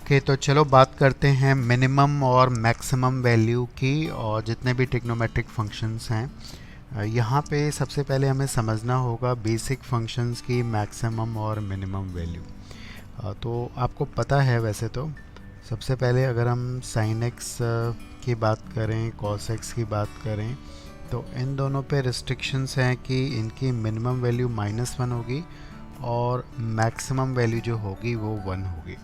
Okay, तो चलो बात करते हैं मिनिमम और मैक्सिमम वैल्यू की और जितने भी ट्रिग्नोमेट्रिक फंक्शंस हैं। यहाँ पे सबसे पहले हमें समझना होगा बेसिक फंक्शंस की मैक्सिमम और मिनिमम वैल्यू। तो आपको पता है वैसे तो सबसे पहले अगर हम साइन एक्स की बात करें, कॉस एक्स की बात करें, तो इन दोनों पे रिस्ट्रिक्शंस हैं कि इनकी मिनिमम वैल्यू -1 होगी और मैक्सिमम वैल्यू जो होगी वो 1 होगी।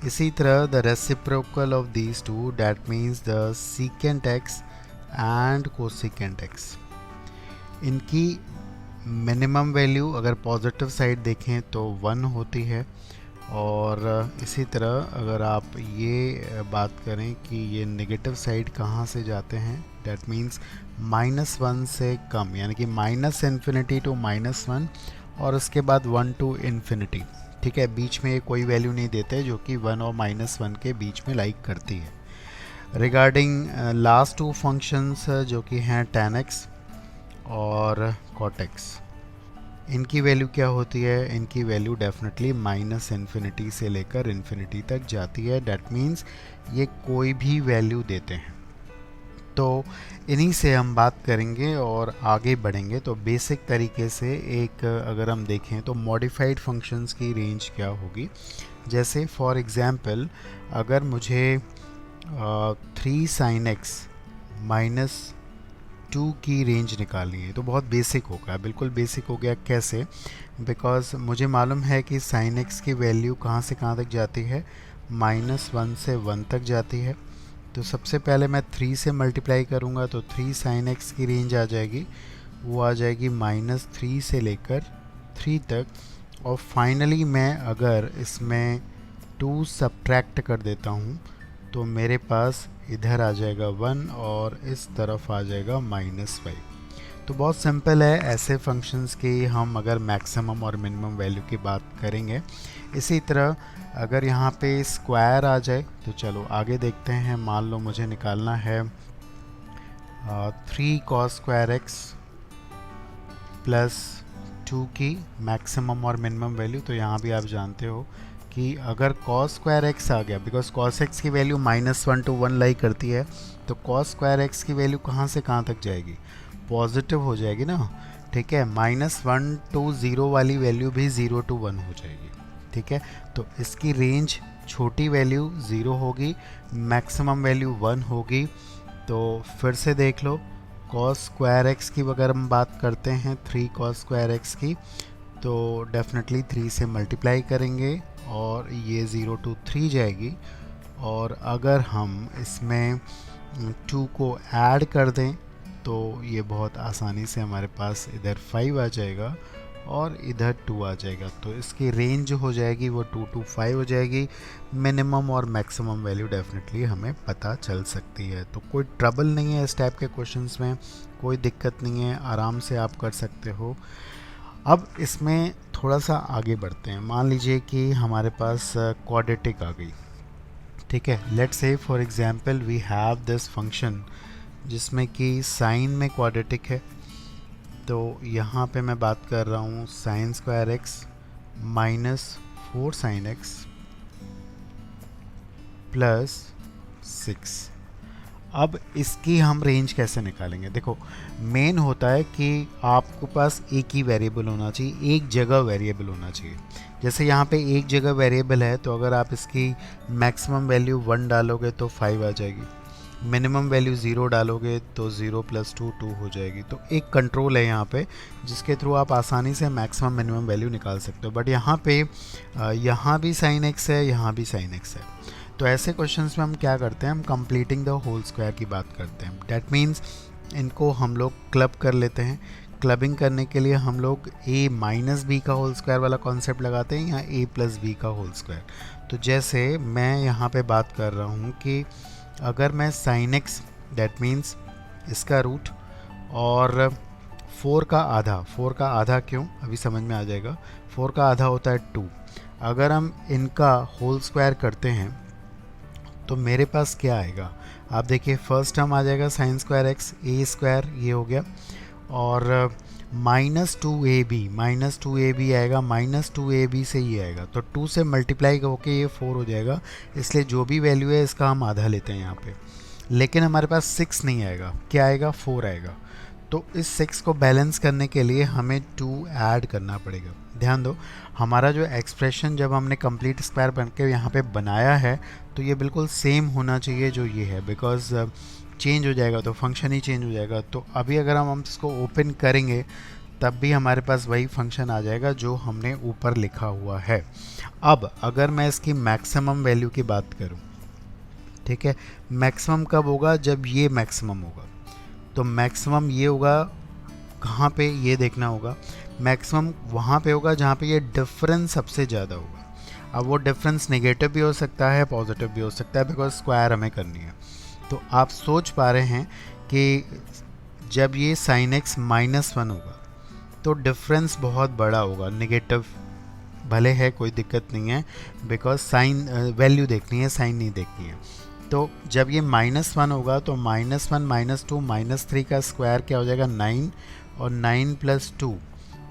इसी तरह the reciprocal of these two, that means the secant x and cosecant x, इनकी मिनिमम वैल्यू अगर पॉजिटिव साइड देखें तो 1 होती है। और इसी तरह अगर आप ये बात करें कि ये नेगेटिव साइड कहाँ से जाते हैं, डैट मीन्स -1 से कम, यानी कि -∞ टू -1 और उसके बाद 1 टू इन्फिनिटी। ठीक है, बीच में कोई वैल्यू नहीं देते जो कि 1 और -1 के बीच में लाइक करती है। रिगार्डिंग लास्ट टू फंक्शंस जो कि हैं tan x और cot x, इनकी वैल्यू क्या होती है? इनकी वैल्यू डेफिनेटली -∞ से लेकर इन्फिनिटी तक जाती है। डैट मीन्स ये कोई भी वैल्यू देते हैं। तो इन्हीं से हम बात करेंगे और आगे बढ़ेंगे। तो बेसिक तरीके से एक अगर हम देखें तो मॉडिफाइड फंक्शंस की रेंज क्या होगी। जैसे फॉर एग्ज़ाम्पल अगर मुझे 3 sin x -2 की रेंज निकालनी है तो बहुत बेसिक होगा, बिल्कुल बेसिक हो गया। कैसे? बिकॉज मुझे मालूम है कि sin x की वैल्यू कहाँ से कहाँ तक जाती है, -1 से 1 तक जाती है। तो सबसे पहले मैं 3 से मल्टीप्लाई करूँगा तो 3 sin x की रेंज आ जाएगी, वो आ जाएगी -3 से लेकर 3 तक। और फाइनली मैं अगर इसमें 2 सब्ट्रैक्ट कर देता हूँ तो मेरे पास इधर आ जाएगा 1 और इस तरफ आ जाएगा -5। तो बहुत सिंपल है। ऐसे फंक्शंस की हम अगर मैक्सिमम और मिनिमम वैल्यू की बात करेंगे। इसी तरह अगर यहाँ पे स्क्वायर आ जाए तो चलो आगे देखते हैं। मान लो मुझे निकालना है 3 cos स्क्वायर x प्लस 2 की मैक्सिमम और मिनिमम वैल्यू। तो यहाँ भी आप जानते हो कि अगर cos स्क्वायर x आ गया, बिकॉज cos x की वैल्यू -1 टू 1 लाई करती है, तो cos स्क्वायर x की वैल्यू कहाँ से कहाँ तक जाएगी? पॉजिटिव हो जाएगी ना। ठीक है, -1 टू 0 वाली वैल्यू भी 0 टू 1 हो जाएगी। ठीक है, तो इसकी रेंज छोटी वैल्यू 0 होगी, मैक्सिमम वैल्यू 1 होगी। तो फिर से देख लो, cos स्क्वायर x की अगर हम बात करते हैं 3 cos स्क्वायर x की, तो डेफिनेटली 3 से मल्टीप्लाई करेंगे और ये 0 टू 3 जाएगी। और अगर हम इसमें 2 को ऐड कर दें तो ये बहुत आसानी से हमारे पास इधर 5 आ जाएगा और इधर 2 आ जाएगा। तो इसकी रेंज जो हो जाएगी वो 2 टू 5 हो जाएगी। मिनिमम और मैक्सिमम वैल्यू डेफिनेटली हमें पता चल सकती है। तो कोई ट्रबल नहीं है इस टाइप के क्वेश्चंस में, कोई दिक्कत नहीं है, आराम से आप कर सकते हो। अब इसमें थोड़ा सा आगे बढ़ते हैं। मान लीजिए कि हमारे पास क्वाड्रेटिक आ गई। ठीक है, let's say for example we have this function जिसमें कि साइन में क्वाड्रेटिक है। तो यहाँ पे मैं बात कर रहा हूँ sine square x -4 sin x plus 6। अब इसकी हम रेंज कैसे निकालेंगे? देखो, मेन होता है कि आपको पास एक ही वेरिएबल होना चाहिए, एक जगह वेरिएबल होना चाहिए। जैसे यहाँ पे एक जगह वेरिएबल है तो अगर आप इसकी मैक्सिमम वैल्यू 1 डालोगे तो 5 आ जाएगी, मिनिमम वैल्यू 0 डालोगे तो 0 + 2 2 हो जाएगी। तो एक कंट्रोल है यहाँ पे जिसके थ्रू आप आसानी से मैक्सिमम मिनिमम वैल्यू निकाल सकते हो। बट यहाँ पे यहाँ भी साइन एक्स है, यहाँ भी साइन एक्स है। तो ऐसे क्वेश्चंस में हम क्या करते हैं, हम कंप्लीटिंग द होल स्क्वायर की बात करते हैं। डैट मीन्स इनको हम लोग क्लब कर लेते हैं। क्लबिंग करने के लिए हम लोग a - b का होल स्क्वायर वाला कॉन्सेप्ट लगाते हैं या a + b का होल स्क्वायर। तो जैसे मैं यहाँ पे बात कर रहा हूँ कि अगर मैं sin x, डैट मीन्स इसका रूट, और 4 का आधा क्यों, अभी समझ में आ जाएगा। 4 का आधा होता है 2। अगर हम इनका होल स्क्वायर करते हैं तो मेरे पास क्या आएगा? आप देखिए, फर्स्ट टर्म आ जाएगा साइन स्क्वायर एक्स, ए स्क्वायर, ये हो गया। और -2ab आएगा, -2ab से ही आएगा, तो 2 से मल्टीप्लाई होके ये 4 हो जाएगा, इसलिए जो भी वैल्यू है इसका हम आधा लेते हैं यहाँ पे। लेकिन हमारे पास 6 नहीं आएगा, क्या आएगा, 4 आएगा। तो इस 6 को बैलेंस करने के लिए हमें 2 ऐड करना पड़ेगा। ध्यान दो, हमारा जो एक्सप्रेशन जब हमने कंप्लीट स्क्वायर बन के यहाँ पे बनाया है तो ये बिल्कुल सेम होना चाहिए जो ये है, बिकॉज चेंज हो जाएगा तो फंक्शन ही चेंज हो जाएगा। तो अभी अगर हम इसको ओपन करेंगे तब भी हमारे पास वही फंक्शन आ जाएगा जो हमने ऊपर लिखा हुआ है। अब अगर मैं इसकी मैक्सिमम वैल्यू की बात करूं, ठीक है, मैक्सिमम कब होगा, जब ये मैक्सिमम होगा। तो मैक्सिमम ये होगा कहाँ पे, ये देखना होगा। मैक्सिमम वहाँ पे होगा जहाँ पे ये डिफरेंस सबसे ज़्यादा होगा। अब वो डिफरेंस नेगेटिव भी हो सकता है, पॉजिटिव भी हो सकता है, बिकॉज स्क्वायर हमें करनी है। तो आप सोच पा रहे हैं कि जब ये sin x -1 होगा तो डिफरेंस बहुत बड़ा होगा, नेगेटिव भले है कोई दिक्कत नहीं है, बिकॉज साइन वैल्यू देखनी है, साइन नहीं देखनी है। तो जब ये -1 होगा तो -1 -2 -3 का स्क्वायर क्या हो जाएगा, 9, और 9 + 2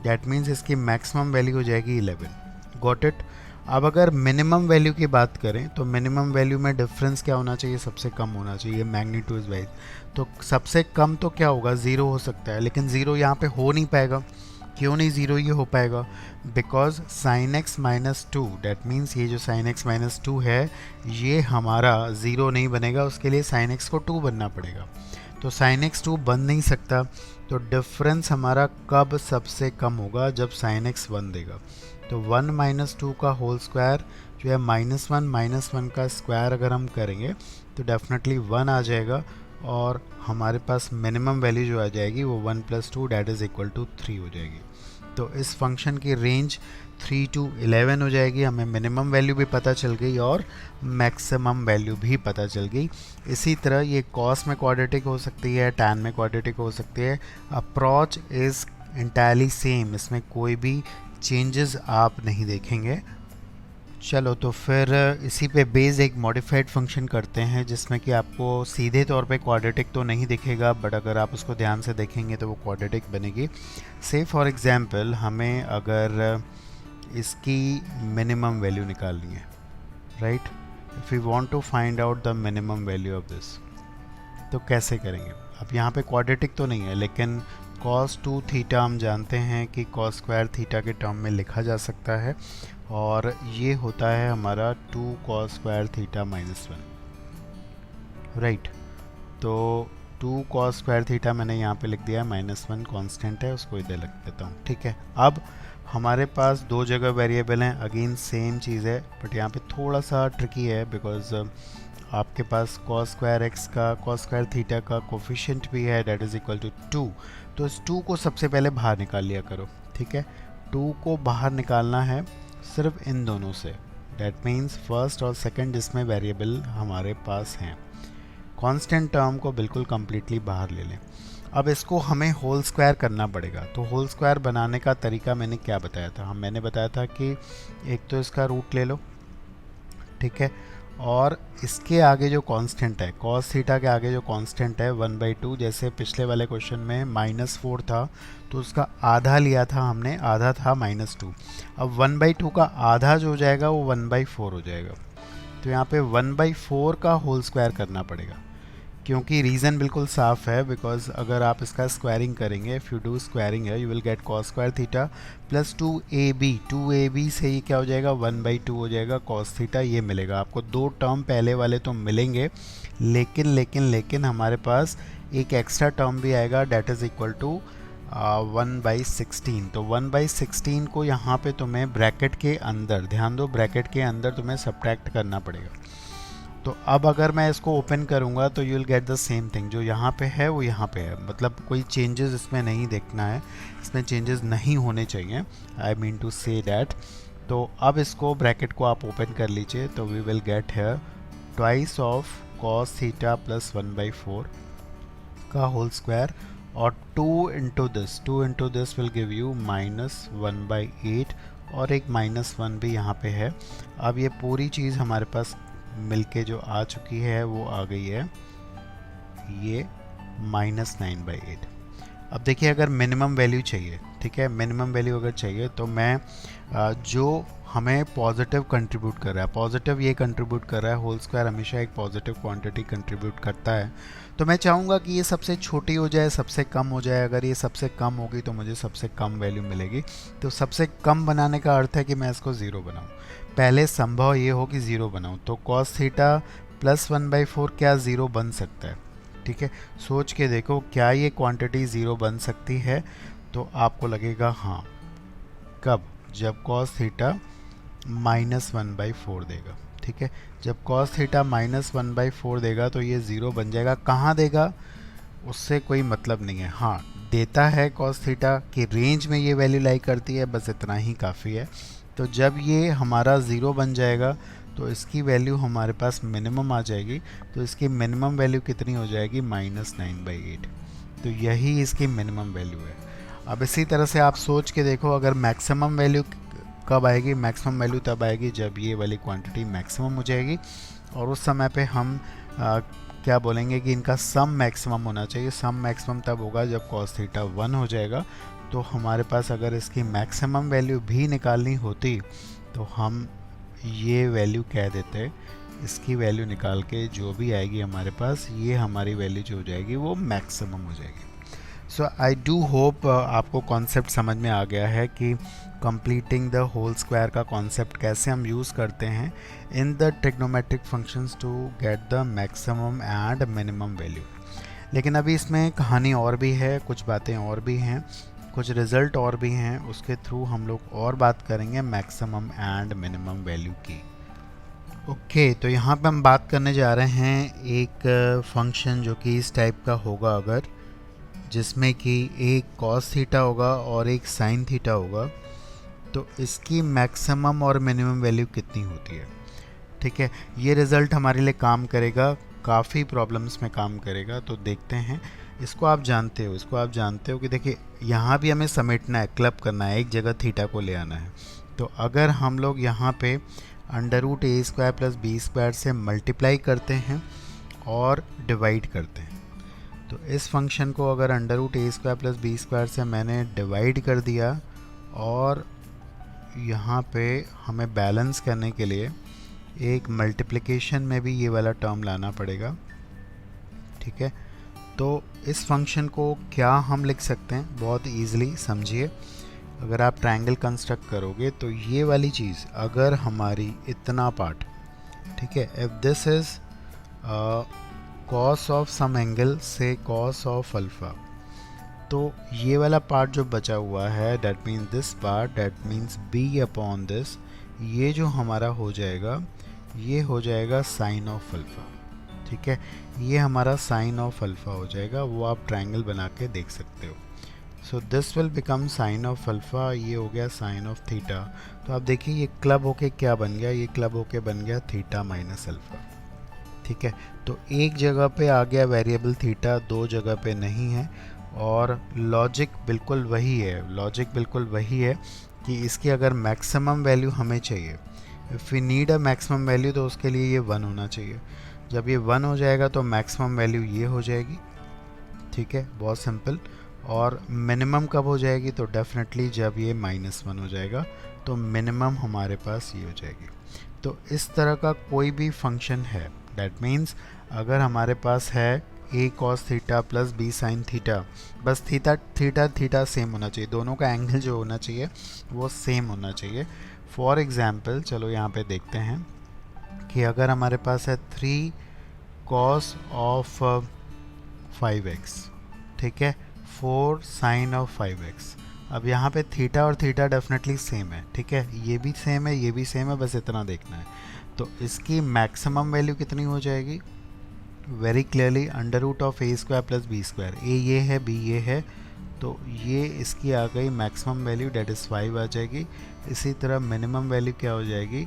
दैट मीन्स इसकी मैक्सिमम वैल्यू हो जाएगी 11। Got it. अब अगर मिनिमम वैल्यू की बात करें तो मिनिमम वैल्यू में डिफरेंस क्या होना चाहिए, सबसे कम होना चाहिए मैग्नीट्यूड वाइज। तो सबसे कम तो क्या होगा, 0 हो सकता है, लेकिन 0 यहाँ पे हो नहीं पाएगा। क्यों नहीं 0 ये हो पाएगा, because sin x -2 that means ये जो sin x -2 है ये हमारा 0 नहीं बनेगा, उसके लिए sin x को 2 बनना पड़ेगा। तो sin x 2 बन नहीं सकता, तो डिफरेंस हमारा कब सबसे कम होगा, जब sin x 1 देगा। तो 1 - 2 का होल स्क्वायर जो है -1 का स्क्वायर अगर हम करेंगे तो डेफिनेटली 1 आ जाएगा, और हमारे पास मिनिमम वैल्यू जो आ जाएगी वो 1 + 2 दैट इज़ इक्वल टू 3 हो जाएगी। तो इस फंक्शन की रेंज 3 to 11 हो जाएगी। हमें मिनिमम वैल्यू भी पता चल गई और मैक्सिमम वैल्यू भी पता चल गई। इसी तरह ये कॉस में क्वाड्रेटिक हो सकती है, टैन में क्वाड्रेटिक हो सकती है। अप्रोच इज़ इंटायरली सेम, इसमें कोई भी चेंजेस आप नहीं देखेंगे। चलो तो फिर इसी पे बेस्ड एक मॉडिफाइड फंक्शन करते हैं जिसमें कि आपको सीधे तौर पे क्वाड्रेटिक तो नहीं दिखेगा, बट अगर आप उसको ध्यान से देखेंगे तो वो क्वाड्रेटिक बनेगी। से फॉर एग्जांपल हमें अगर इसकी मिनिमम वैल्यू निकालनी है, right, if you want to find out the minimum value of this, तो कैसे करेंगे। अब यहाँ पे क्वाड्रेटिक तो नहीं है, लेकिन cos 2 थीटा हम जानते हैं कि cos स्क्वायर थीटा के टर्म में लिखा जा सकता है, और ये होता है हमारा 2 cos स्क्वायर थीटा -1, राइट। तो 2 cos स्क्वायर थीटा मैंने यहाँ पे लिख दिया, -1 कांस्टेंट है, उसको इधर लिख देता हूँ, ठीक है। अब हमारे पास दो जगह वेरिएबल हैं, अगेन सेम चीज़ है, बट यहाँ पे थोड़ा सा ट्रिकी है, बिकॉज आपके पास cos स्क्वायर x का cos स्क्वायर थीटा का कोफिशिएंट भी है, दैट इज़ इक्वल टू 2। तो इस 2 को सबसे पहले बाहर निकाल लिया करो, ठीक है। 2 को बाहर निकालना है सिर्फ इन दोनों से, दैट मीन्स फर्स्ट और सेकंड जिसमें वेरिएबल हमारे पास हैं। कांस्टेंट टर्म को बिल्कुल कम्प्लीटली बाहर ले लें। अब इसको हमें होल स्क्वायर करना पड़ेगा। तो होल स्क्वायर बनाने का तरीका मैंने क्या बताया था, मैंने बताया था कि एक तो इसका रूट ले लो, ठीक है, और इसके आगे जो कांस्टेंट है, cos थीटा के आगे जो कांस्टेंट है 1/2, जैसे पिछले वाले क्वेश्चन में -4 था तो उसका आधा लिया था हमने, आधा था -2। अब 1/2 का आधा जो हो जाएगा वो 1/4 हो जाएगा। तो यहाँ पे 1/4 का होल स्क्वायर करना पड़ेगा, क्योंकि रीज़न बिल्कुल साफ है, बिकॉज अगर आप इसका स्क्वायरिंग करेंगे, इफ़ यू डू स्क्वायरिंग है, you will get cos square theta plus 2ab से ही क्या हो जाएगा, 1/2 हो जाएगा cos थीटा, ये मिलेगा आपको। दो टर्म पहले वाले तो मिलेंगे, लेकिन हमारे पास एक एक्स्ट्रा टर्म भी आएगा, डेट इज़ इक्वल टू 1/16। तो 1/16 को यहाँ पे तुम्हें ब्रैकेट के अंदर, ध्यान दो, ब्रैकेट के अंदर तुम्हें सब्ट्रैक्ट करना पड़ेगा। तो अब अगर मैं इसको ओपन करूँगा तो you will get the same thing, जो यहाँ पे है वो यहाँ पे है, मतलब कोई चेंजेस इसमें नहीं देखना है, इसमें चेंजेस नहीं होने चाहिए, I mean to say that. तो अब इसको ब्रैकेट को आप ओपन कर लीजिए, तो we will get here twice of cos theta plus 1/4 का होल स्क्वायर, और 2 into this will give you -1/8, और एक -1 भी यहाँ पे है। अब ये पूरी चीज़ हमारे पास मिलके जो आ चुकी है वो आ गई है ये -9/8। अब देखिए अगर मिनिमम वैल्यू चाहिए, ठीक है, मिनिमम वैल्यू अगर चाहिए तो मैं जो हमें पॉजिटिव कंट्रीब्यूट कर रहा है, पॉजिटिव ये कंट्रीब्यूट कर रहा है, होल स्क्वायर हमेशा एक पॉजिटिव क्वांटिटी कंट्रीब्यूट करता है, तो मैं चाहूँगा कि ये सबसे छोटी हो जाए, सबसे कम हो जाए। अगर ये सबसे कम होगी तो मुझे सबसे कम वैल्यू मिलेगी। तो सबसे कम बनाने का अर्थ है कि मैं इसको ज़ीरो बनाऊँ। पहले संभव ये हो कि ज़ीरो बनाऊँ, तो कॉस थीटा प्लस 1/4 क्या ज़ीरो बन सकता है? ठीक है, सोच के देखो क्या ये क्वांटिटी ज़ीरो बन सकती है? तो आपको लगेगा हाँ। कब? जब कॉस थीटा -1/4 देगा। ठीक है, जब कॉस थीटा -1/4 देगा तो ये ज़ीरो बन जाएगा। कहाँ देगा उससे कोई मतलब नहीं है, हाँ देता है कॉस थीटा की रेंज में ये वैल्यू लाई करती है, बस इतना ही काफ़ी है। तो जब ये हमारा ज़ीरो बन जाएगा तो इसकी वैल्यू हमारे पास मिनिमम आ जाएगी। तो इसकी मिनिमम वैल्यू कितनी हो जाएगी? -9/8। तो यही इसकी मिनिमम वैल्यू है। अब इसी तरह से आप सोच के देखो अगर मैक्सिमम वैल्यू कब आएगी? मैक्सिमम वैल्यू तब आएगी जब ये वाली क्वांटिटी मैक्सिमम हो जाएगी, और उस समय पे हम क्या बोलेंगे कि इनका सम मैक्सिमम होना चाहिए। सम मैक्सिमम तब होगा जब कॉस थीटा 1 हो जाएगा। तो हमारे पास अगर इसकी मैक्सिमम वैल्यू भी निकालनी होती तो हम ये वैल्यू कह देते, इसकी वैल्यू निकाल के जो भी आएगी हमारे पास, ये हमारी वैल्यू जो हो जाएगी वो मैक्सिमम हो जाएगी। सो आई डू होप आपको कॉन्सेप्ट समझ में आ गया है कि कंप्लीटिंग द होल स्क्वायर का कॉन्सेप्ट कैसे हम यूज़ करते हैं in the trigonometric functions to get the maximum and minimum value. लेकिन अभी इसमें कहानी और भी है, कुछ बातें और भी हैं, कुछ रिज़ल्ट और भी हैं, उसके थ्रू हम लोग और बात करेंगे मैक्सिमम एंड मिनिमम वैल्यू की। ओके, तो यहाँ पे हम बात करने जा रहे हैं एक फंक्शन जो कि इस टाइप का होगा, अगर जिसमें कि एक कॉस थीटा होगा और एक साइन थीटा होगा, तो इसकी मैक्सिमम और मिनिमम वैल्यू कितनी होती है। ठीक है, ये रिज़ल्ट हमारे लिए काम करेगा, काफ़ी प्रॉब्लम्स में काम करेगा। तो देखते हैं, इसको आप जानते हो, इसको आप जानते हो कि देखिए यहाँ भी हमें समेटना है, क्लब करना है, एक जगह थीटा को ले आना है। तो अगर हम लोग यहाँ पे √a² + b² से मल्टीप्लाई करते हैं और डिवाइड करते हैं, तो इस फंक्शन को अगर √a² + b² से मैंने डिवाइड कर दिया और यहाँ पे हमें बैलेंस करने के लिए एक मल्टीप्लिकेशन में भी ये वाला टर्म लाना पड़ेगा। ठीक है, तो इस फंक्शन को क्या हम लिख सकते हैं बहुत ईजिली, समझिए। अगर आप ट्रायंगल कंस्ट्रक्ट करोगे तो ये वाली चीज़ अगर हमारी इतना पार्ट, ठीक है, if this is cos of some angle से कॉस ऑफ अल्फ़ा, तो ये वाला पार्ट जो बचा हुआ है that means this part, that means b/this, ये जो हमारा हो जाएगा ये हो जाएगा साइन ऑफ अल्फ़ा। ठीक है, ये हमारा साइन ऑफ अल्फ़ा हो जाएगा, वो आप ट्रायंगल बना के देख सकते हो। So this will become sign of alpha, ये हो गया साइन ऑफ थीटा। तो आप देखिए ये क्लब होके क्या बन गया, ये क्लब होके बन गया थीटा माइनस अल्फ़ा। ठीक है, तो एक जगह पे आ गया वेरिएबल थीटा, दो जगह पे नहीं है, और लॉजिक बिल्कुल वही है, लॉजिक बिल्कुल वही है कि इसकी अगर मैक्सिमम वैल्यू हमें चाहिए, if we need a maximum value, तो उसके लिए ये 1 होना चाहिए। जब ये 1 हो जाएगा तो मैक्सिमम वैल्यू ये हो जाएगी। ठीक है, बहुत सिंपल। और मिनिमम कब हो जाएगी? तो डेफिनेटली जब ये -1 हो जाएगा, तो मिनिमम हमारे पास ये हो जाएगी। तो इस तरह का कोई भी फंक्शन है, दैट मीन्स अगर हमारे पास है a cos theta + b sin theta, बस थीटा सेम होना चाहिए, दोनों का एंगल जो होना चाहिए वो सेम होना चाहिए। फॉर एग्ज़ाम्पल चलो यहाँ पे देखते हैं कि अगर हमारे पास है 3 cos ऑफ 5x, ठीक है, 4 sin ऑफ 5x। अब यहाँ पे थीटा और थीटा डेफिनेटली सेम है, ठीक है, ये भी सेम है, ये भी सेम है, बस इतना देखना है। तो इसकी मैक्सिमम वैल्यू कितनी हो जाएगी? Very clearly √a² + b²। a ये है, b ये है, तो ये इसकी आ गई मैक्सिमम वैल्यू, डेट इज़ 5 आ जाएगी। इसी तरह मिनिमम वैल्यू क्या हो जाएगी?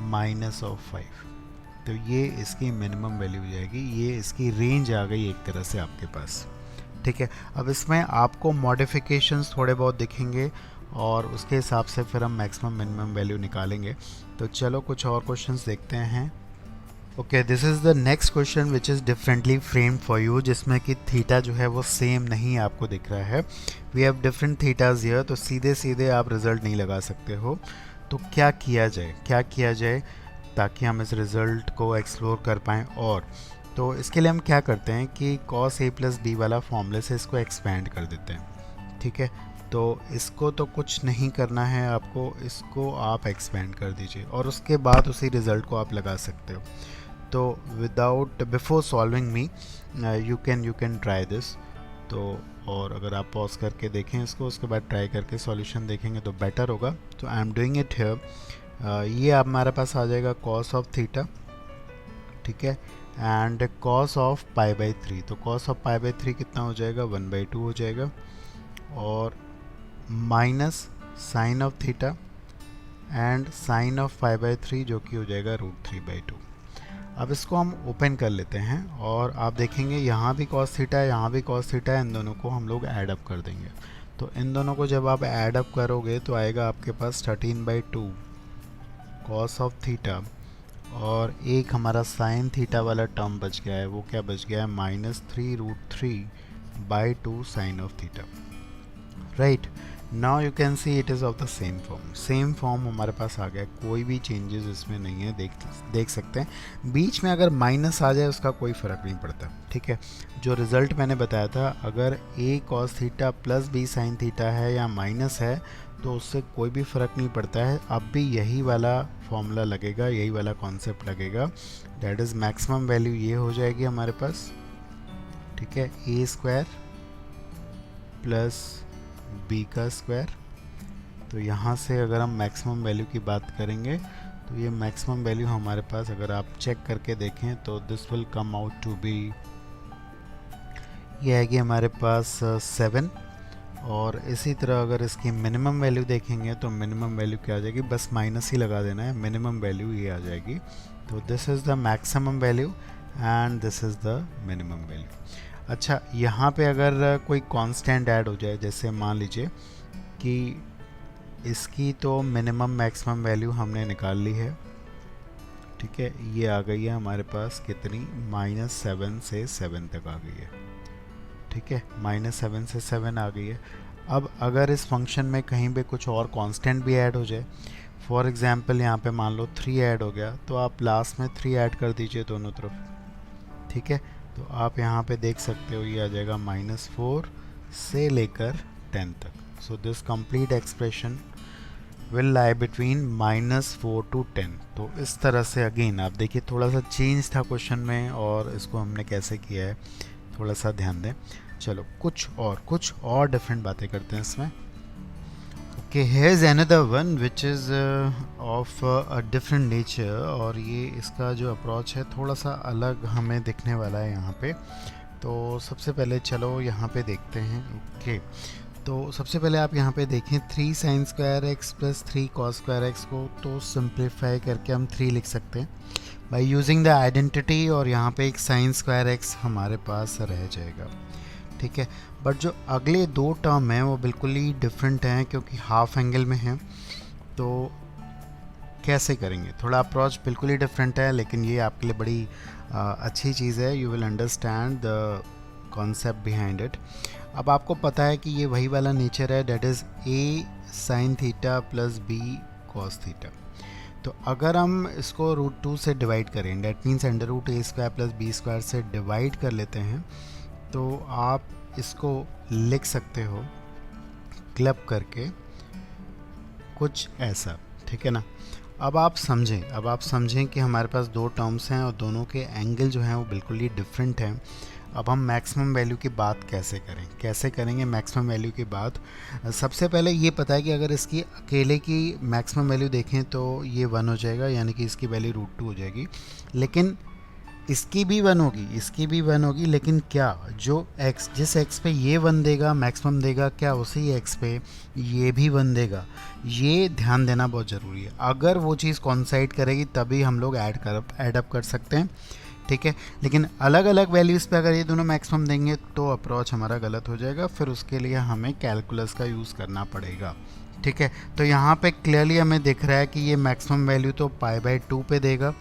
-5। तो ये इसकी मिनिमम वैल्यू हो जाएगी, ये इसकी रेंज आ गई एक तरह से आपके पास। ठीक है, अब इसमें आपको मॉडिफिकेशंस थोड़े बहुत दिखेंगे और उसके हिसाब से फिर हम मैक्सिमम मिनिमम वैल्यू निकालेंगे। तो चलो कुछ और क्वेश्चंस देखते हैं। Okay, this is the next question which is differently framed for you, जिसमें कि थीटा जो है वो सेम नहीं आपको दिख रहा है। We have different thetas here, तो सीधे सीधे आप रिज़ल्ट नहीं लगा सकते हो। तो क्या किया जाए ताकि हम इस रिज़ल्ट को एक्सप्लोर कर पाएँ। और तो इसके लिए हम क्या करते हैं कि cos a प्लस बी वाला फॉर्मूले से इसको एक्सपेंड कर देते हैं। ठीक है, तो इसको तो कुछ नहीं करना है आपको, इसको आप एक्सपेंड कर दीजिए और उसके बाद उसी रिज़ल्ट को आप लगा सकते हो। तो without before solving me you can try this. तो और अगर आप पॉज करके देखें इसको, उसके बाद ट्राई करके सॉल्यूशन देखेंगे तो बेटर होगा। तो I am doing it here. ये आप हमारे पास आ जाएगा cos ऑफ थीटा, ठीक है, and cos of pi by 3। तो cos ऑफ पाई बाई 3 कितना हो जाएगा, 1/2 हो जाएगा, और minus sine of theta and sine of pi by 3 जो कि हो जाएगा √3/2। अब इसको हम ओपन कर लेते हैं और आप देखेंगे यहाँ भी cos थीटा है, यहाँ भी cos थीटा है, इन दोनों को हम लोग ऐड अप कर देंगे। तो इन दोनों को जब आप ऐड अप करोगे तो आएगा आपके पास 13/2 cos ऑफ थीटा, और एक हमारा साइन थीटा वाला टर्म बच गया है, वो क्या बच गया है, -3√3/2 sine of theta. Right, now you can see it is of the same form हमारे पास आ गया, कोई भी चेंजेस इसमें नहीं है। देख सकते हैं बीच में अगर माइनस आ जाए उसका कोई फ़र्क नहीं पड़ता। ठीक है, जो रिज़ल्ट मैंने बताया था, अगर a cos theta plus b sine theta है या माइनस है तो उससे कोई भी फ़र्क नहीं पड़ता है। अब भी यही वाला फॉर्मूला लगेगा, यही वाला कॉन्सेप्ट लगेगा, दैट इज़ मैक्सिमम वैल्यू ये हो जाएगी हमारे पास। ठीक है, a² प्लस b का स्क्वायर। तो यहाँ से अगर हम मैक्सिमम वैल्यू की बात करेंगे तो ये मैक्सिमम वैल्यू हमारे पास, अगर आप चेक करके देखें तो this will come out to be, ये आएगी हमारे पास 7। और इसी तरह अगर इसकी मिनिमम वैल्यू देखेंगे तो मिनिमम वैल्यू क्या आ जाएगी, बस माइनस ही लगा देना है, मिनिमम वैल्यू ये आ जाएगी। तो this is the maximum value and this is the minimum value. अच्छा, यहाँ पे अगर कोई कांस्टेंट ऐड हो जाए, जैसे मान लीजिए कि इसकी तो मिनिमम मैक्सिमम वैल्यू हमने निकाल ली है, ठीक है, ये आ गई है हमारे पास कितनी, -7 से 7 तक आ गई है। ठीक है, -7 से 7 आ गई है। अब अगर इस फंक्शन में कहीं पे कुछ और कांस्टेंट भी ऐड हो जाए, फॉर एग्जांपल यहाँ पे मान लो 3 ऐड हो गया, तो आप लास्ट में 3 ऐड कर दीजिए दोनों तरफ। ठीक है, तो आप यहाँ पे देख सकते हो ये आ जाएगा -4 से लेकर 10 तक। So this complete expression will lie between -4 to 10। तो इस तरह से अगेन आप देखिए थोड़ा सा चेंज था क्वेश्चन में, और इसको हमने कैसे किया है थोड़ा सा ध्यान दें। चलो कुछ और डिफरेंट बातें करते हैं इसमें। Okay, here is another one which is of a different nature, और ये इसका जो अप्रोच है थोड़ा सा अलग हमें दिखने वाला है यहाँ पे। तो सबसे पहले चलो यहाँ पे देखते हैं। ओके, तो सबसे पहले आप यहाँ पे देखें 3 sin square x plus 3 cos square x को तो सिंप्लीफाई करके हम 3 लिख सकते हैं बाय यूजिंग द आइडेंटिटी, और यहाँ पे एक sin स्क्वायर x हमारे पास रह जाएगा। ठीक है, बट जो अगले 2 टर्म हैं वो बिल्कुल ही डिफरेंट हैं क्योंकि हाफ एंगल में हैं। तो कैसे करेंगे, थोड़ा अप्रोच बिल्कुल ही डिफरेंट है, लेकिन ये आपके लिए बड़ी अच्छी चीज़ है। You will understand the concept behind it. अब आपको पता है कि ये वही वाला नेचर है, that is a sin theta plus b cos theta. तो अगर हम इसको √2 से डिवाइड करें, that means √a² plus b² से डिवाइड कर लेते हैं, तो आप इसको लिख सकते हो क्लब करके कुछ ऐसा। ठीक है ना, अब आप समझें कि हमारे पास 2 टर्म्स हैं और दोनों के एंगल जो हैं वो बिल्कुल ही डिफरेंट हैं। अब हम मैक्सिमम वैल्यू की बात कैसे करेंगे मैक्सिमम वैल्यू की बात। सबसे पहले ये पता है कि अगर इसकी अकेले की मैक्सिमम वैल्यू देखें तो ये 1 हो जाएगा, यानी कि इसकी वैल्यू √2 हो जाएगी। लेकिन इसकी भी 1 होगी, लेकिन क्या जो जिस x पे ये 1 देगा मैक्सिमम देगा, क्या उसी x पे ये भी 1 देगा? ये ध्यान देना बहुत ज़रूरी है। अगर वो चीज़ कॉन्साइड करेगी तभी हम लोग ऐड अप कर सकते हैं। ठीक है, लेकिन अलग अलग वैल्यूज़ पे अगर ये दोनों मैक्सिमम देंगे तो अप्रोच हमारा गलत हो जाएगा, फिर उसके लिए हमें कैलकुलस का यूज़ करना पड़ेगा। ठीक है, तो यहाँ पे क्लियरली हमें दिख रहा है कि ये मैक्सिमम वैल्यू तो π/2 पे देगा,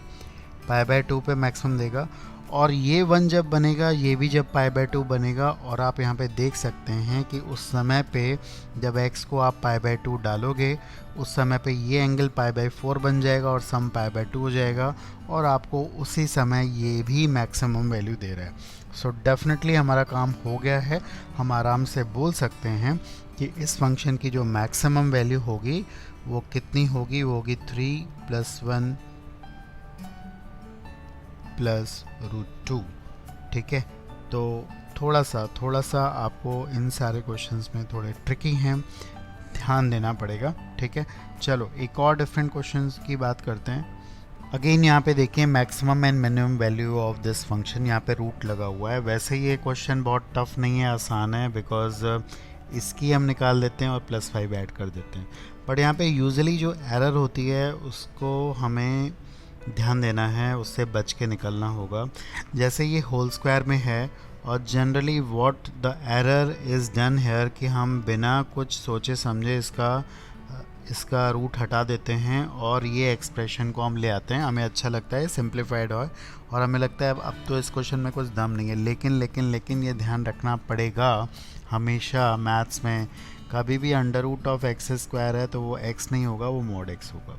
π/2 पे मैक्सिमम देगा, और ये 1 जब बनेगा ये भी जब π/2 बनेगा, और आप यहाँ पे देख सकते हैं कि उस समय पे जब x को आप π/2 डालोगे उस समय पे ये एंगल π/4 बन जाएगा और सम π/2 हो जाएगा, और आपको उसी समय ये भी मैक्सिमम वैल्यू दे रहा है। सो डेफिनेटली हमारा काम हो गया है। हम आराम से बोल सकते हैं कि इस फंक्शन की जो मैक्सिमम वैल्यू होगी वो कितनी होगी, वो होगी 3 + 1 + √2। ठीक है, तो थोड़ा सा आपको इन सारे क्वेश्चंस में थोड़े ट्रिकी हैं, ध्यान देना पड़ेगा। ठीक है, चलो एक और डिफरेंट क्वेश्चंस की बात करते हैं। अगेन यहाँ पे देखिए maximum and minimum value of this function, यहाँ पे रूट लगा हुआ है। वैसे ये क्वेश्चन बहुत टफ नहीं है, आसान है, बिकॉज इसकी हम निकाल देते हैं और +5 ऐड कर देते हैं। बट यहाँ पे यूजुअली जो एरर होती है उसको हमें ध्यान देना है, उससे बच के निकलना होगा। जैसे ये होल स्क्वायर में है, और generally what the error is done here कि हम बिना कुछ सोचे समझे इसका रूट हटा देते हैं और ये एक्सप्रेशन को हम ले आते हैं। हमें अच्छा लगता है सिंप्लीफाइड हो, और हमें लगता है अब तो इस क्वेश्चन में कुछ दम नहीं है। लेकिन ये ध्यान रखना पड़ेगा हमेशा मैथ्स में, कभी भी √(x² है तो वो x नहीं होगा, वो mod x होगा,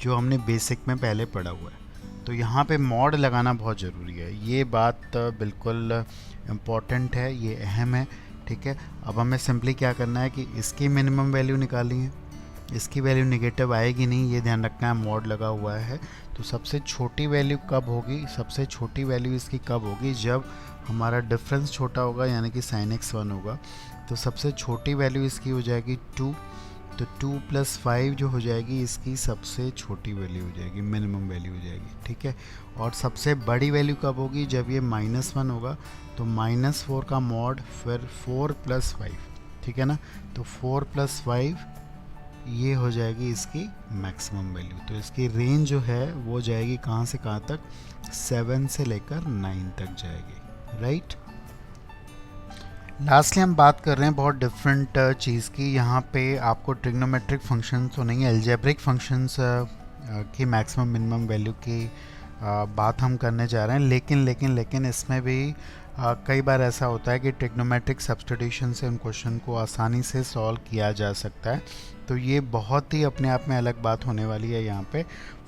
जो हमने बेसिक में पहले पढ़ा हुआ है। तो यहाँ पे मॉड लगाना बहुत ज़रूरी है, ये बात बिल्कुल इम्पॉर्टेंट है, ये अहम है। ठीक है, अब हमें सिंपली क्या करना है कि इसकी मिनिमम वैल्यू निकालनी है, इसकी वैल्यू नेगेटिव आएगी नहीं, ये ध्यान रखना है, मॉड लगा हुआ है। तो सबसे छोटी वैल्यू कब होगी, सबसे छोटी वैल्यू इसकी कब होगी, जब हमारा डिफरेंस छोटा होगा, यानी कि sin x 1 होगा। तो सबसे छोटी वैल्यू इसकी हो जाएगी 2, तो 2 + 5 जो हो जाएगी इसकी सबसे छोटी वैल्यू हो जाएगी, मिनिमम वैल्यू हो जाएगी। ठीक है, और सबसे बड़ी वैल्यू कब होगी, जब ये -1 होगा। तो -4 का मॉड, फिर 4 + 5, ठीक है ना, तो 4 + 5 ये हो जाएगी इसकी मैक्सिमम वैल्यू। तो इसकी रेंज जो है वो जाएगी कहाँ से कहाँ तक, 7 से लेकर 9 तक जाएगी। राइट, लास्टली हम बात कर रहे हैं बहुत डिफरेंट चीज़ की। यहाँ पे आपको ट्रिग्नोमेट्रिक फंक्शंस तो नहीं, एल्जेब्रिक फंक्शंस की मैक्सिमम मिनिमम वैल्यू की बात हम करने जा रहे हैं। लेकिन इसमें भी कई बार ऐसा होता है कि ट्रिग्नोमेट्रिक सब्स्टिट्यूशन से उन क्वेश्चन को आसानी से सॉल्व किया जा सकता है। तो ये बहुत ही अपने आप में अलग बात होने वाली है यहाँ पे।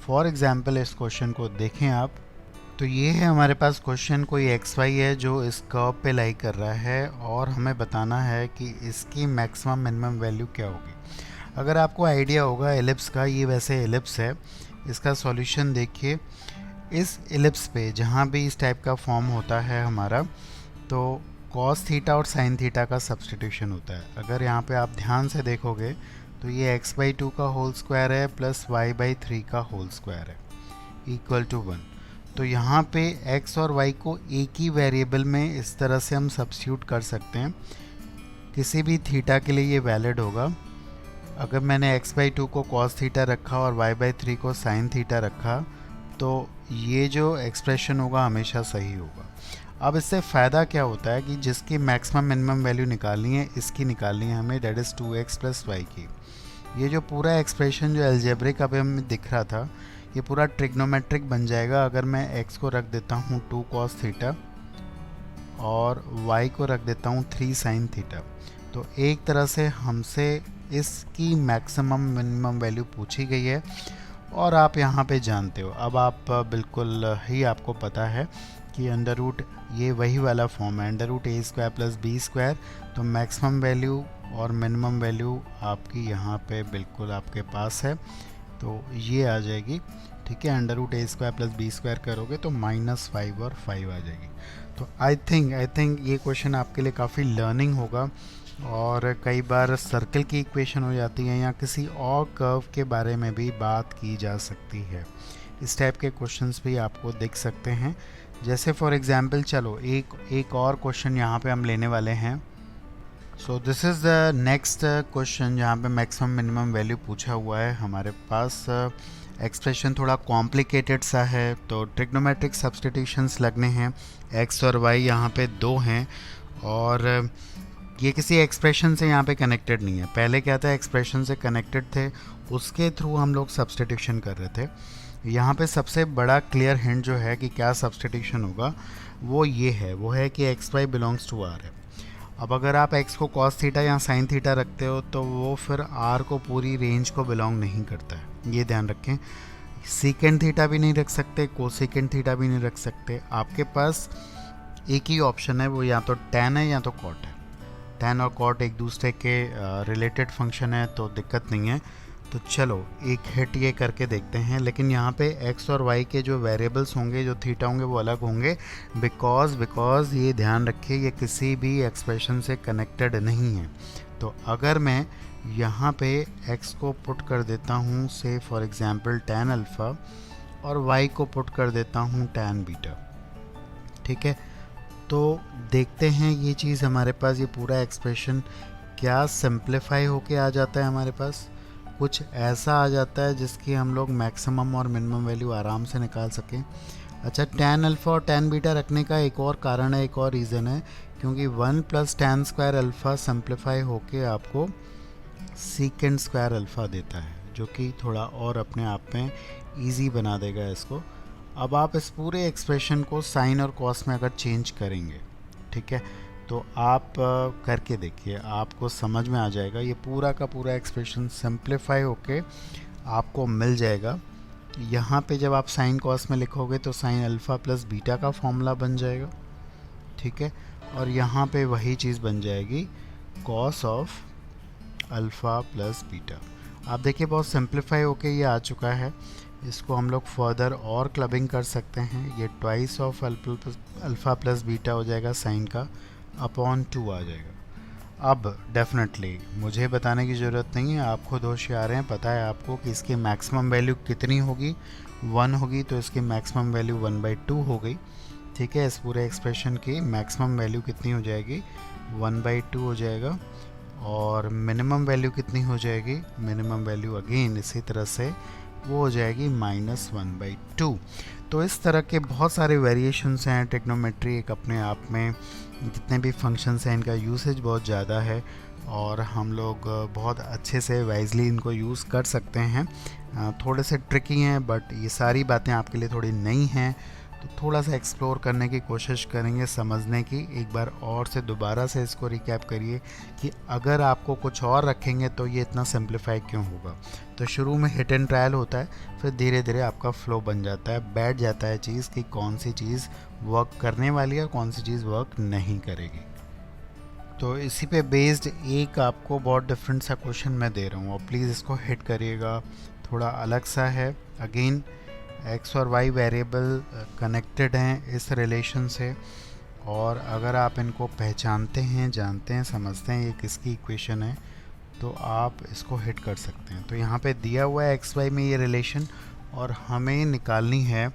फॉर एग्जांपल इस क्वेश्चन को देखें आप, तो ये है हमारे पास क्वेश्चन, कोई xy है जो इस कर्व पे लाई कर रहा है, और हमें बताना है कि इसकी मैक्सिमम मिनिमम वैल्यू क्या होगी। अगर आपको आइडिया होगा एलिप्स का, ये वैसे एलिप्स है, इसका सॉल्यूशन देखिए। इस एलिप्स पे जहाँ भी इस टाइप का फॉर्म होता है हमारा, तो cos थीटा और sin थीटा का सब्सटीट्यूशन होता है। अगर यहाँ पे आप ध्यान से देखोगे तो ये x/2 का होल स्क्वायर है प्लस y/3 का होल स्क्वायर है इक्वल टू 1। तो यहाँ पे x और y को एक ही वेरिएबल में इस तरह से हम सब्स्टिट्यूट कर सकते हैं, किसी भी थीटा के लिए ये वैलिड होगा। अगर मैंने x/2 को cos थीटा रखा और y/3 को sin थीटा रखा, तो ये जो एक्सप्रेशन होगा हमेशा सही होगा। अब इससे फ़ायदा क्या होता है कि जिसकी मैक्सिमम मिनिमम वैल्यू निकालनी है, इसकी निकालनी है हमें, डेट इज़ 2x + y की। ये जो पूरा एक्सप्रेशन जो अलजेब्रिक अभी हमें दिख रहा था, ये पूरा ट्रिग्नोमेट्रिक बन जाएगा अगर मैं x को रख देता हूँ 2 cos थीटा और y को रख देता हूँ 3 sin थीटा। तो एक तरह से हमसे इसकी मैक्सिमम मिनिमम वैल्यू पूछी गई है, और आप यहाँ पे जानते हो, अब आप बिल्कुल ही आपको पता है कि अंडर रूट ये वही वाला फॉर्म है, √a² + b²। तो मैक्सिमम वैल्यू और मिनिमम वैल्यू आपकी यहाँ पे बिल्कुल आपके पास है, तो ये आ जाएगी। ठीक है, √a² + b² करोगे तो -5 और 5 आ जाएगी। तो आई थिंक ये क्वेश्चन आपके लिए काफ़ी लर्निंग होगा, और कई बार सर्कल की इक्वेशन हो जाती है या किसी और कर्व के बारे में भी बात की जा सकती है। इस टाइप के क्वेश्चंस भी आपको दिख सकते हैं। जैसे फॉर एग्जांपल, चलो एक और क्वेश्चन यहाँ पे हम लेने वाले हैं। So this is the next question जहाँ पे मैक्सिमम मिनिमम वैल्यू पूछा हुआ है। हमारे पास एक्सप्रेशन थोड़ा कॉम्प्लिकेटेड सा है, तो ट्रिग्नोमेट्रिक सब्स्टिट्यूशंस लगने हैं। x और y यहाँ पे 2 हैं, और ये किसी एक्सप्रेशन से यहाँ पे कनेक्टेड नहीं है। पहले क्या था, एक्सप्रेशन से कनेक्टेड थे, उसके थ्रू हम लोग सब्स्टिट्यूशन कर रहे थे। यहाँ पे सबसे बड़ा क्लियर हिंट जो है कि क्या सब्स्टिट्यूशन होगा वो ये है, वो है कि x y belongs to R है। अब अगर आप x को cos थीटा या sin थीटा रखते हो तो वो फिर r को पूरी रेंज को बिलोंग नहीं करता है, ये ध्यान रखें। सीकेंड थीटा भी नहीं रख सकते, कोसेकेंड थीटा भी नहीं रख सकते। आपके पास एक ही ऑप्शन है, वो या तो tan है या तो cot है। tan और cot एक दूसरे के रिलेटेड फंक्शन है तो दिक्कत नहीं है। तो चलो एक हिट ये करके देखते हैं, लेकिन यहाँ पे x और y के जो वेरिएबल्स होंगे, जो थीटा होंगे, वो अलग होंगे। बिकॉज ये ध्यान रखिए ये किसी भी एक्सप्रेशन से कनेक्टेड नहीं है। तो अगर मैं यहाँ पे x को पुट कर देता हूँ से फॉर एग्जांपल tan अल्फ़ा और y को पुट कर देता हूँ tan बीटा, ठीक है, तो देखते हैं ये चीज़ हमारे पास, ये पूरा एक्सप्रेशन क्या सिंप्लीफाई होके आ जाता है हमारे पास। कुछ ऐसा आ जाता है जिसकी हम लोग मैक्सिमम और मिनिमम वैल्यू आराम से निकाल सकें। अच्छा, tan अल्फ़ा और tan बीटा रखने का एक और कारण है, एक और रीज़न है, क्योंकि 1 plus tan square alpha simplify होके आपको सीकेंड स्क्वायर अल्फ़ा देता है, जो कि थोड़ा और अपने आप में ईजी बना देगा इसको। अब आप इस पूरे एक्सप्रेशन को साइन और कॉस में अगर चेंज करेंगे, ठीक है, तो आप करके देखिए, आपको समझ में आ जाएगा। ये पूरा का पूरा एक्सप्रेशन सिंप्लीफाई होके आपको मिल जाएगा। यहाँ पे जब आप साइन कॉस में लिखोगे तो साइन अल्फ़ा प्लस बीटा का फॉर्मूला बन जाएगा, ठीक है, और यहाँ पे वही चीज़ बन जाएगी cos of alpha plus beta. आप देखिए बहुत सिंप्लीफाई होके ये आ चुका है। इसको हम लोग फर्दर और क्लबिंग कर सकते हैं। ये twice of alpha plus beta हो जाएगा, साइन का अपॉन 2 आ जाएगा। अब डेफिनेटली मुझे बताने की ज़रूरत नहीं है, आप खुद होशियार हैं, पता है आपको कि इसकी मैक्सिमम वैल्यू कितनी होगी, 1 होगी, तो इसकी मैक्सिमम वैल्यू 1/2 हो गई, ठीक है। इस पूरे एक्सप्रेशन की मैक्सिमम वैल्यू कितनी हो जाएगी, 1/2 हो जाएगा। और मिनिमम वैल्यू कितनी हो जाएगी, मिनिमम वैल्यू अगेन इसी तरह से वो हो जाएगी -1/2। तो इस तरह के बहुत सारे वेरिएशंस हैं। ट्रिग्नोमेट्री एक अपने आप में, जितने भी फंक्शंस हैं इनका यूसेज बहुत ज़्यादा है और हम लोग बहुत अच्छे से वाइजली इनको यूज़ कर सकते हैं। थोड़े से ट्रिकी हैं, बट ये सारी बातें आपके लिए थोड़ी नई हैं, तो थोड़ा सा एक्सप्लोर करने की कोशिश करेंगे, समझने की। एक बार और से दोबारा से इसको रिकैप करिए कि अगर आपको कुछ और रखेंगे तो ये इतना सिंप्लीफाई क्यों होगा। तो शुरू में हिट एंड ट्रायल होता है, फिर धीरे धीरे आपका फ्लो बन जाता है, बैठ जाता है चीज़ कि कौन सी चीज़ वर्क करने वाली है, कौन सी चीज़ वर्क नहीं करेगी। तो इसी पे बेस्ड एक आपको बहुत डिफरेंट सा क्वेश्चन मैं दे रहा हूँ, और प्लीज़ इसको हिट करिएगा, थोड़ा अलग सा है। अगेन एक्स और वाई वेरिएबल कनेक्टेड हैं इस रिलेशन से, और अगर आप इनको पहचानते हैं, जानते हैं, समझते हैं ये किसकी इक्वेशन है, तो आप इसको हिट कर सकते हैं। तो यहाँ पे दिया हुआ है एक्स वाई में ये रिलेशन, और हमें निकालनी है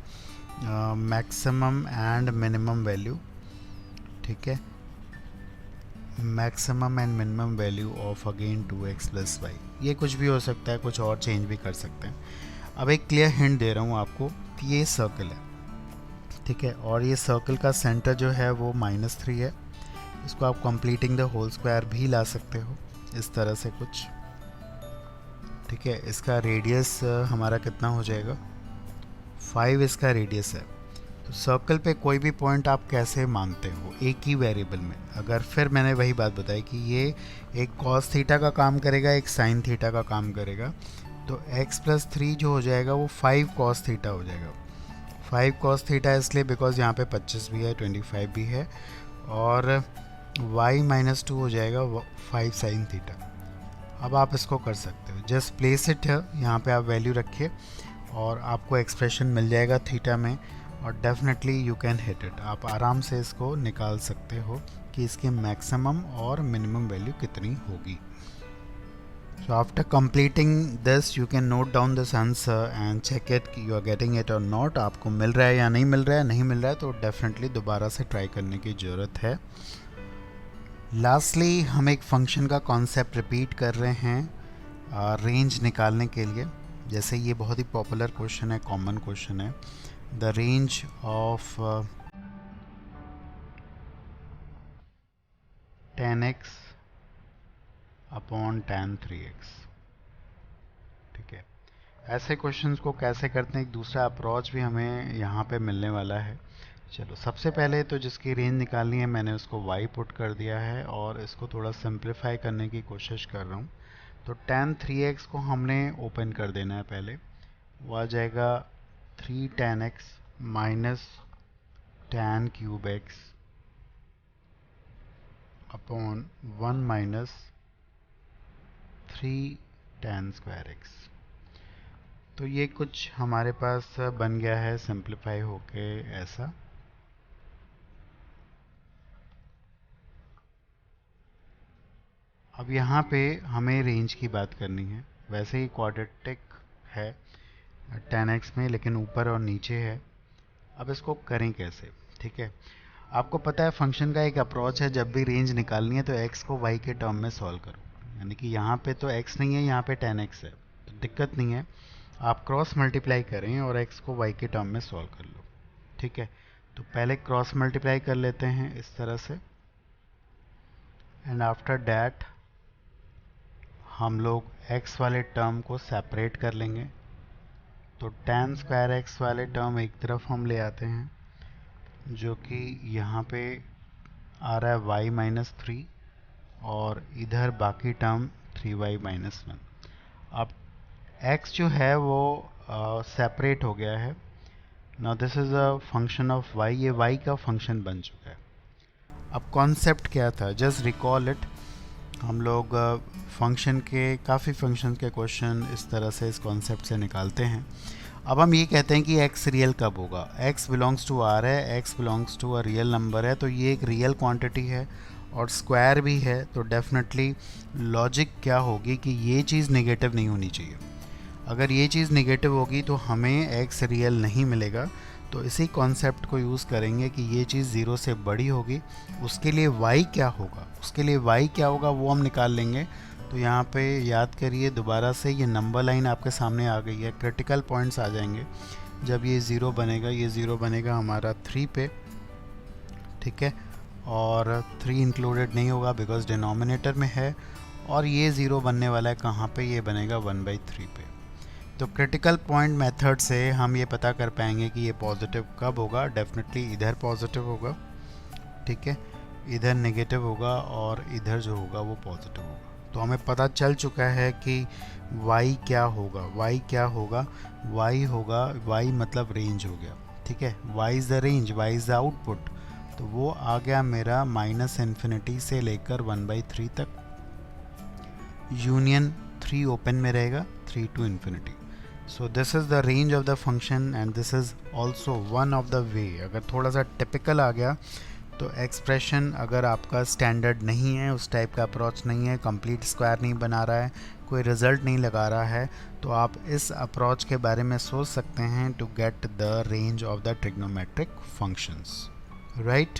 मैक्सिमम एंड मिनिमम वैल्यू, ठीक है, maximum and minimum value of again 2x plus y. ये कुछ भी हो सकता है, कुछ और चेंज भी कर सकते हैं। अब एक क्लियर हिंट दे रहा हूँ आपको कि ये सर्कल है, ठीक है, और ये सर्कल का सेंटर जो है वो -3 है। इसको आप कंप्लीटिंग द होल स्क्वायर भी ला सकते हो इस तरह से कुछ, ठीक है। इसका रेडियस हमारा कितना हो जाएगा, 5 इसका रेडियस है। तो सर्कल पे कोई भी पॉइंट आप कैसे मानते हो एक ही वेरिएबल में, अगर फिर मैंने वही बात बताई कि ये एक कॉस थीटा का काम करेगा, एक साइन थीटा का काम करेगा, तो x प्लस 3 जो हो जाएगा वो 5 कॉस थीटा हो जाएगा। 5 कॉस थीटा इसलिए बिकॉज यहाँ पे 25 भी है, 25 भी है, और y-2 हो जाएगा 5 साइन थीटा। अब आप इसको कर सकते हो, जस्ट प्लेस इट है, यहाँ पे आप वैल्यू रखिए और आपको एक्सप्रेशन मिल जाएगा थीटा में, और definitely you can hit it. आप आराम से इसको निकाल सकते हो कि इसकी मैक्सिमम और मिनिमम वैल्यू कितनी होगी। So after completing this you can note down this answer and check it कि you are getting it or not, आपको मिल रहा है या नहीं मिल रहा है। नहीं मिल रहा है तो डेफिनेटली दोबारा से ट्राई करने की ज़रूरत है। लास्टली हम एक फंक्शन का कॉन्सेप्ट रिपीट कर रहे हैं रेंज निकालने के लिए। जैसे ये बहुत ही पॉपुलर क्वेश्चन है, कॉमन क्वेश्चन है, the range of tan x upon tan 3x, ठीक है। ऐसे क्वेश्चंस को कैसे करते हैं, एक दूसरा अप्रोच भी हमें यहाँ पे मिलने वाला है। चलो सबसे पहले तो जिसकी रेंज निकालनी है मैंने उसको y पुट कर दिया है और इसको थोड़ा सिंप्लीफाई करने की कोशिश कर रहा हूँ। तो tan 3x को हमने ओपन कर देना है पहले, वो आ जाएगा 3 tan x minus tan cube x upon 1 minus 3 tan square x। तो ये कुछ हमारे पास बन गया है सिंप्लीफाई होके ऐसा। अब यहाँ पे हमें रेंज की बात करनी है। वैसे ही क्वाड्रेटिक है tan x में, लेकिन ऊपर और नीचे है। अब इसको करें कैसे, ठीक है। आपको पता है फंक्शन का एक अप्रोच है, जब भी रेंज निकालनी है तो x को y के टर्म में सॉल्व करो। यानी कि यहाँ पे तो x नहीं है, यहाँ पे tan x है, तो दिक्कत नहीं है, आप क्रॉस मल्टीप्लाई करें और x को y के टर्म में सॉल्व कर लो, ठीक है। तो पहले क्रॉस मल्टीप्लाई कर लेते हैं इस तरह से, एंड आफ्टर डैट हम लोग x वाले टर्म को सेपरेट कर लेंगे। तो tan स्क्वायर x वाले टर्म एक तरफ हम ले आते हैं, जो कि यहाँ पे आ रहा है y माइनस 3, और इधर बाकी टर्म 3y माइनस 1। अब x जो है वो सेपरेट हो गया है। Now this is a function of y, ये y का फंक्शन बन चुका है। अब कॉन्सेप्ट क्या था, जस्ट रिकॉल इट। हम लोग फंक्शन के काफ़ी फंक्शन के क्वेश्चन इस तरह से इस कॉन्सेप्ट से निकालते हैं। अब हम ये कहते हैं कि x रियल कब होगा। x बिलोंग्स टू r है, x belongs to a real number है, तो ये एक रियल क्वांटिटी है और स्क्वायर भी है। तो डेफिनेटली लॉजिक क्या होगी कि ये चीज़ नेगेटिव नहीं होनी चाहिए। अगर ये चीज़ नेगेटिव होगी तो हमें x रियल नहीं मिलेगा। तो इसी कॉन्सेप्ट को यूज़ करेंगे कि ये चीज़ ज़ीरो से बड़ी होगी, उसके लिए y क्या होगा, वो हम निकाल लेंगे। तो यहाँ पे याद करिए दोबारा से, ये नंबर लाइन आपके सामने आ गई है, क्रिटिकल पॉइंट्स आ जाएंगे जब ये ज़ीरो बनेगा। ये ज़ीरो बनेगा हमारा 3 पे, ठीक है, और 3 इंक्लूडेड नहीं होगा बिकॉज डिनोमिनेटर में है, और ये ज़ीरो बनने वाला है कहाँ पे, ये बनेगा 1/3 पे। तो क्रिटिकल पॉइंट मेथड से हम ये पता कर पाएंगे कि ये पॉजिटिव कब होगा। डेफिनेटली इधर पॉजिटिव होगा, ठीक है, इधर नेगेटिव होगा, और इधर जो होगा वो पॉजिटिव होगा। तो हमें पता चल चुका है कि y क्या होगा, y होगा, y मतलब रेंज हो गया, ठीक है। y is the range, y is the output, तो वो आ गया मेरा -∞ से लेकर 1/3 तक। यूनियन 3 ओपन में रहेगा, 3 to ∞। So this is the range of the function and this is also one of the way. अगर थोड़ा सा टिपिकल आ गया तो एक्सप्रेशन, अगर आपका स्टैंडर्ड नहीं है, उस टाइप का अप्रोच नहीं है, कंप्लीट स्क्वायर नहीं बना रहा है, कोई रिजल्ट नहीं लगा रहा है, तो आप इस अप्रोच के बारे में सोच सकते हैं to get the range of the trigonometric functions, right.